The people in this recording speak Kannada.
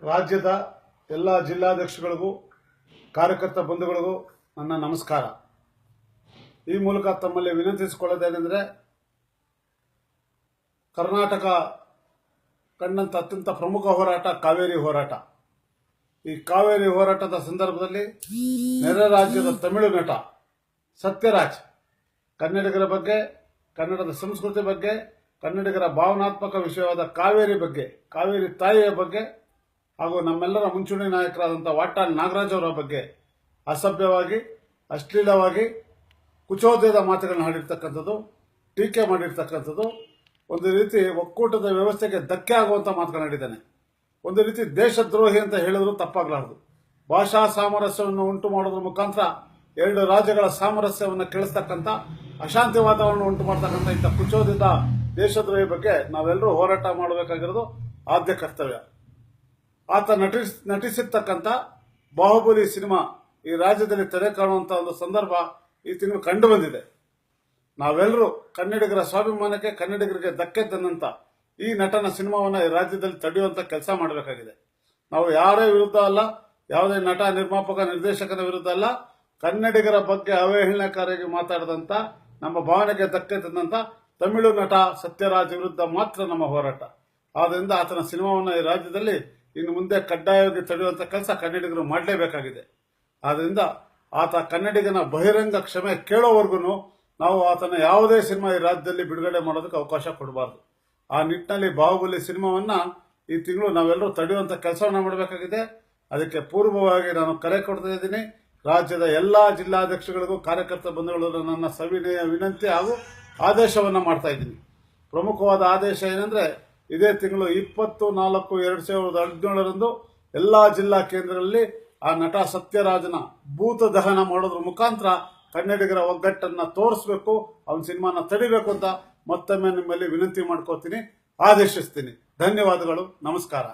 ರಾಜ್ಯದ ಎಲ್ಲ ಜಿಲ್ಲಾಧ್ಯಕ್ಷಗಳಿಗೂ ಕಾರ್ಯಕರ್ತ ಬಂಧುಗಳಿಗೂ ನನ್ನ ನಮಸ್ಕಾರ. ಈ ಮೂಲಕ ತಮ್ಮಲ್ಲಿ ವಿನಂತಿಸಿಕೊಳ್ಳೋದೇನೆಂದರೆ, ಕರ್ನಾಟಕ ಕಂಡಂತ ಅತ್ಯಂತ ಪ್ರಮುಖ ಹೋರಾಟ ಕಾವೇರಿ ಹೋರಾಟ. ಈ ಕಾವೇರಿ ಹೋರಾಟದ ಸಂದರ್ಭದಲ್ಲಿ ನೆರೆ ರಾಜ್ಯದ ತಮಿಳು ನಟ ಸತ್ಯರಾಜ್ ಕನ್ನಡಿಗರ ಬಗ್ಗೆ, ಕನ್ನಡದ ಸಂಸ್ಕೃತಿ ಬಗ್ಗೆ, ಕನ್ನಡಿಗರ ಭಾವನಾತ್ಮಕ ವಿಷಯವಾದ ಕಾವೇರಿ ಬಗ್ಗೆ, ಕಾವೇರಿ ತಾಯಿಯ ಬಗ್ಗೆ ಹಾಗೂ ನಮ್ಮೆಲ್ಲರ ಮುಂಚೂಣಿ ನಾಯಕರಾದಂಥ ವಾಟಾಳ್ ನಾಗರಾಜ್ ಅವರ ಬಗ್ಗೆ ಅಸಭ್ಯವಾಗಿ, ಅಶ್ಲೀಲವಾಗಿ, ಕುಚೋದ್ಯದ ಮಾತುಗಳನ್ನು ಆಡಿರ್ತಕ್ಕಂಥದ್ದು, ಟೀಕೆ ಮಾಡಿರ್ತಕ್ಕಂಥದ್ದು, ಒಂದು ರೀತಿ ಒಕ್ಕೂಟದ ವ್ಯವಸ್ಥೆಗೆ ಧಕ್ಕೆ ಆಗುವಂಥ ಮಾತುಗಳನ್ನಾಡಿದ್ದಾನೆ. ಒಂದು ರೀತಿ ದೇಶದ್ರೋಹಿ ಅಂತ ಹೇಳಿದ್ರು ತಪ್ಪಾಗಲಾರದು. ಭಾಷಾ ಸಾಮರಸ್ಯವನ್ನು ಉಂಟು ಮಾಡೋದ್ರ ಮುಖಾಂತರ ಎರಡು ರಾಜ್ಯಗಳ ಸಾಮರಸ್ಯವನ್ನು ಕೆಳಿಸ್ತಕ್ಕಂಥ, ಅಶಾಂತಿ ವಾತಾವರಣ ಉಂಟು ಮಾಡ್ತಕ್ಕಂಥ ಇಂಥ ಕುಚೋದಿತ ದೇಶದ್ರೋಹಿ ಬಗ್ಗೆ ನಾವೆಲ್ಲರೂ ಹೋರಾಟ ಮಾಡಬೇಕಾಗಿರೋದು ಆದ್ಯ ಕರ್ತವ್ಯ. ಆತ ನಟಿಸಿರ್ತಕ್ಕಂಥ ಬಾಹುಬಲಿ ಸಿನಿಮಾ ಈ ರಾಜ್ಯದಲ್ಲಿ ತೆರೆ ಕಾಣುವಂತ ಒಂದು ಸಂದರ್ಭ ಈ ತಿಂಗಳು ಕಂಡು ಬಂದಿದೆ. ನಾವೆಲ್ಲರೂ ಕನ್ನಡಿಗರ ಸ್ವಾಭಿಮಾನಕ್ಕೆ, ಕನ್ನಡಿಗರಿಗೆ ಧಕ್ಕೆ ತಂದಂತ ಈ ನಟನ ಸಿನಿಮಾವನ್ನ ಈ ರಾಜ್ಯದಲ್ಲಿ ತಡೆಯುವಂತ ಕೆಲಸ ಮಾಡಬೇಕಾಗಿದೆ. ನಾವು ಯಾರೇ ವಿರುದ್ಧ ಅಲ್ಲ, ಯಾವುದೇ ನಟ, ನಿರ್ಮಾಪಕ, ನಿರ್ದೇಶಕನ ವಿರುದ್ಧ ಅಲ್ಲ. ಕನ್ನಡಿಗರ ಬಗ್ಗೆ ಅವಹೇಳನಕಾರಿಯಾಗಿ ಮಾತಾಡಿದಂತ, ನಮ್ಮ ಭಾವನೆಗೆ ಧಕ್ಕೆ ತಂದಂತ ತಮಿಳು ನಟ ಸತ್ಯರಾಜ್ ವಿರುದ್ಧ ಮಾತ್ರ ನಮ್ಮ ಹೋರಾಟ. ಆದ್ರಿಂದ ಆತನ ಸಿನಿಮಾವನ್ನ ಈ ರಾಜ್ಯದಲ್ಲಿ ಇನ್ನು ಮುಂದೆ ಕಡ್ಡಾಯವಾಗಿ ತಡೆಯುವಂತ ಕೆಲಸ ಕನ್ನಡಿಗರು ಮಾಡಲೇಬೇಕಾಗಿದೆ. ಆದ್ರಿಂದ ಆತ ಕನ್ನಡಿಗನ ಬಹಿರಂಗ ಕ್ಷಮೆ ಕೇಳೋವರೆಗೂ ನಾವು ಆತನ ಯಾವುದೇ ಸಿನಿಮಾ ಈ ರಾಜ್ಯದಲ್ಲಿ ಬಿಡುಗಡೆ ಮಾಡೋದಕ್ಕೆ ಅವಕಾಶ ಕೊಡಬಾರದು. ಆ ನಿಟ್ಟಿನಲ್ಲಿ ಬಾಹುಬಲಿ ಸಿನಿಮಾವನ್ನ ಈ ತಿಂಗಳು ನಾವೆಲ್ಲರೂ ತಡೆಯುವಂತ ಕೆಲಸವನ್ನ ಮಾಡಬೇಕಾಗಿದೆ. ಅದಕ್ಕೆ ಪೂರ್ವವಾಗಿ ನಾನು ಕರೆ ಕೊಡ್ತಾ ಇದ್ದೀನಿ. ರಾಜ್ಯದ ಎಲ್ಲಾ ಜಿಲ್ಲಾಧ್ಯಕ್ಷಗಳಿಗೂ, ಕಾರ್ಯಕರ್ತ ಬಂಧುಗಳು ನನ್ನ ಸವಿನಯ ವಿನಂತಿ ಹಾಗೂ ಆದೇಶವನ್ನ ಮಾಡ್ತಾ ಇದ್ದೀನಿ. ಪ್ರಮುಖವಾದ ಆದೇಶ ಏನಂದ್ರೆ, ಇದೇ ತಿಂಗಳು 20/4/2017 ಎಲ್ಲಾ ಜಿಲ್ಲಾ ಕೇಂದ್ರಗಳಲ್ಲಿ ಆ ನಟ ಸತ್ಯರಾಜನ ಭೂತ ದಹನ ಮಾಡೋದ್ರ ಮುಖಾಂತರ ಕನ್ನಡಿಗರ ಒಗ್ಗಟ್ಟನ್ನ ತೋರಿಸಬೇಕು, ಅವನ ಸಿನಿಮಾನ ತಡಿಬೇಕು ಅಂತ ಮತ್ತೊಮ್ಮೆ ನಿಮ್ಮಲ್ಲಿ ವಿನಂತಿ ಮಾಡ್ಕೋತೀನಿ, ಆದೇಶಿಸ್ತೀನಿ. ಧನ್ಯವಾದಗಳು, ನಮಸ್ಕಾರ.